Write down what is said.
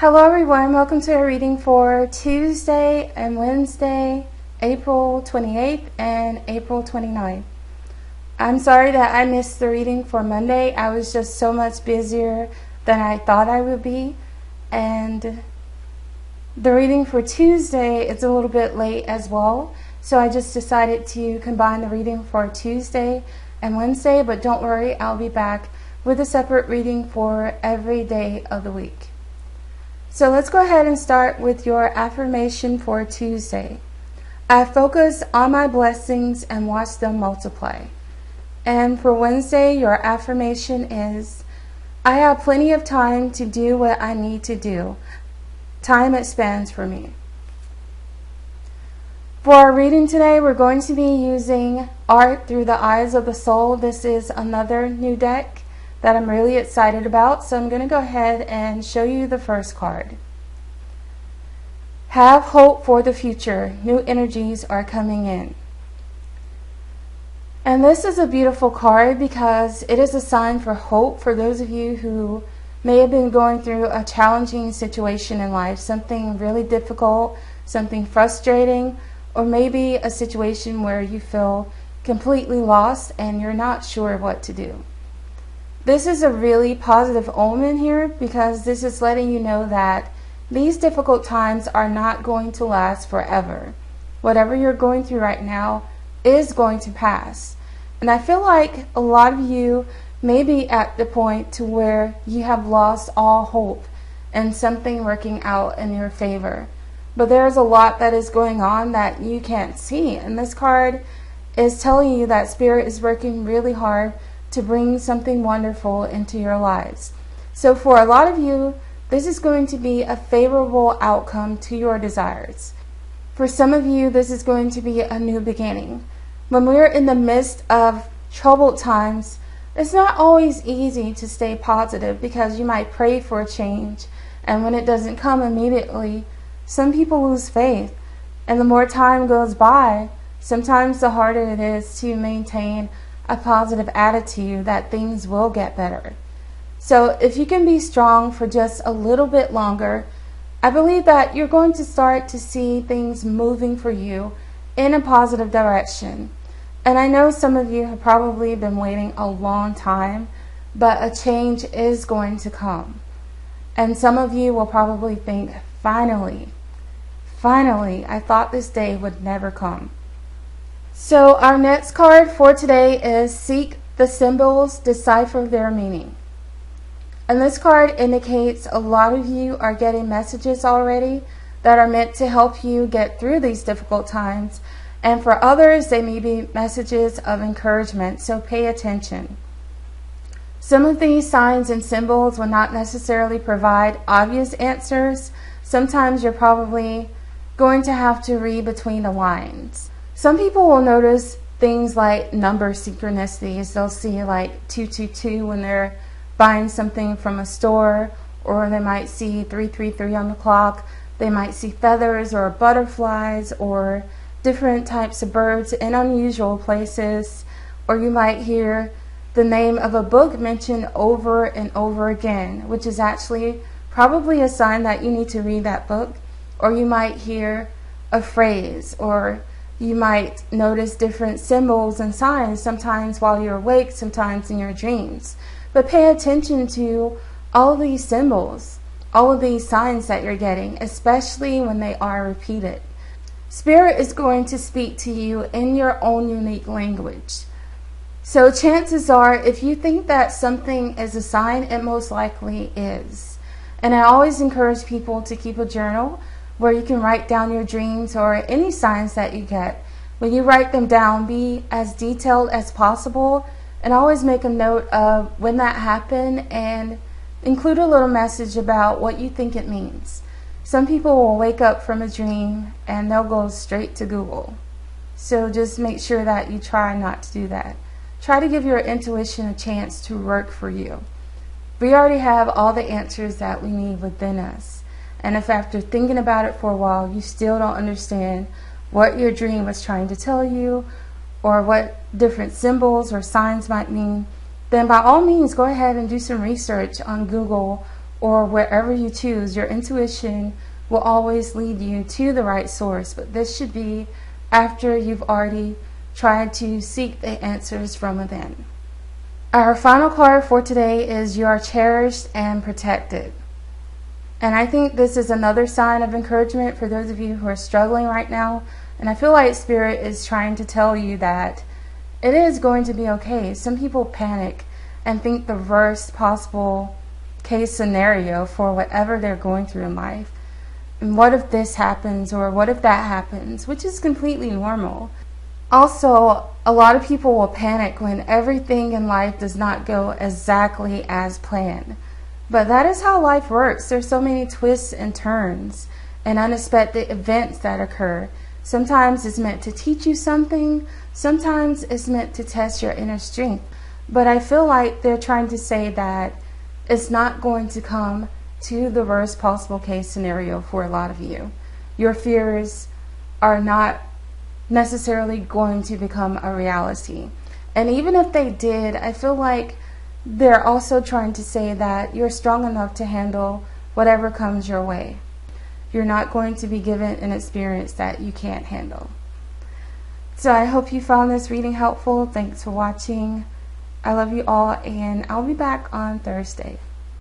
Hello everyone, welcome to a reading for Tuesday and Wednesday, April 28th and April 29th. I'm sorry that I missed the reading for Monday. I was just so much busier than I thought I would be. And the reading for Tuesday is a little bit late as well. So I just decided to combine the reading for Tuesday and Wednesday. But don't worry, I'll be back with a separate reading for every day of the week. So let's go ahead and start with your affirmation for Tuesday. I focus on my blessings and watch them multiply. And for Wednesday, your affirmation is, I have plenty of time to do what I need to do. Time expands for me. For our reading today, we're going to be using Art Through the Eyes of the Soul. This is another new deck that I'm really excited about, so I'm going to go ahead and show you the first card. Have hope for the future. New energies are coming in. And this is a beautiful card because it is a sign for hope for those of you who may have been going through a challenging situation in life, something really difficult, something frustrating, or maybe a situation where you feel completely lost and you're not sure what to do. This is a really positive omen here because this is letting you know that these difficult times are not going to last forever. Whatever you're going through right now is going to pass. And I feel like a lot of you may be at the point to where you have lost all hope and something working out in your favor. But there's a lot that is going on that you can't see. And this card is telling you that Spirit is working really hard to bring something wonderful into your lives. So for a lot of you, this is going to be a favorable outcome to your desires. For some of you, this is going to be a new beginning. When we're in the midst of troubled times, it's not always easy to stay positive because you might pray for a change, and when it doesn't come immediately, some people lose faith. And the more time goes by, sometimes the harder it is to maintain a positive attitude that things will get better. So if you can be strong for just a little bit longer, I believe that you're going to start to see things moving for you in a positive direction. And I know some of you have probably been waiting a long time, but a change is going to come. And some of you will probably think, finally, I thought this day would never come. So our next card for today is Seek the Symbols, Decipher Their Meaning. And this card indicates a lot of you are getting messages already that are meant to help you get through these difficult times. And for others, they may be messages of encouragement, so pay attention. Some of these signs and symbols will not necessarily provide obvious answers. Sometimes you're probably going to have to read between the lines. Some people will notice things like number synchronicities. They'll see like 222 when they're buying something from a store, or they might see 333 on the clock. They might see feathers or butterflies or different types of birds in unusual places, or you might hear the name of a book mentioned over and over again, which is actually probably a sign that you need to read that book. Or you might hear a phrase, or you might notice different symbols and signs, sometimes while you're awake, sometimes in your dreams. But pay attention to all of these symbols, all of these signs that you're getting, especially when they are repeated. Spirit is going to speak to you in your own unique language. So chances are, if you think that something is a sign, it most likely is. And I always encourage people to keep a journal where you can write down your dreams or any signs that you get. When you write them down, be as detailed as possible, and always make a note of when that happened and include a little message about what you think it means. Some people will wake up from a dream and they'll go straight to Google. So just make sure that you try not to do that. Try to give your intuition a chance to work for you. We already have all the answers that we need within us. And if after thinking about it for a while, you still don't understand what your dream was trying to tell you, or what different symbols or signs might mean, then by all means go ahead and do some research on Google or wherever you choose, your intuition will always lead you to the right source. But this should be after you've already tried to seek the answers from within. Our final card for today is you are cherished and protected. And I think this is another sign of encouragement for those of you who are struggling right now. And I feel like Spirit is trying to tell you that it is going to be okay. Some people panic and think the worst possible case scenario for whatever they're going through in life. And what if this happens, or what if that happens, which is completely normal. Also, a lot of people will panic when everything in life does not go exactly as planned. But that is how life works. There's so many twists and turns and unexpected events that occur. Sometimes it's meant to teach you something. Sometimes it's meant to test your inner strength. But I feel like they're trying to say that it's not going to come to the worst possible case scenario for a lot of you. Your fears are not necessarily going to become a reality. And even if they did, I feel like they're also trying to say that you're strong enough to handle whatever comes your way. You're not going to be given an experience that you can't handle. So I hope you found this reading helpful. Thanks for watching. I love you all, and I'll be back on Thursday.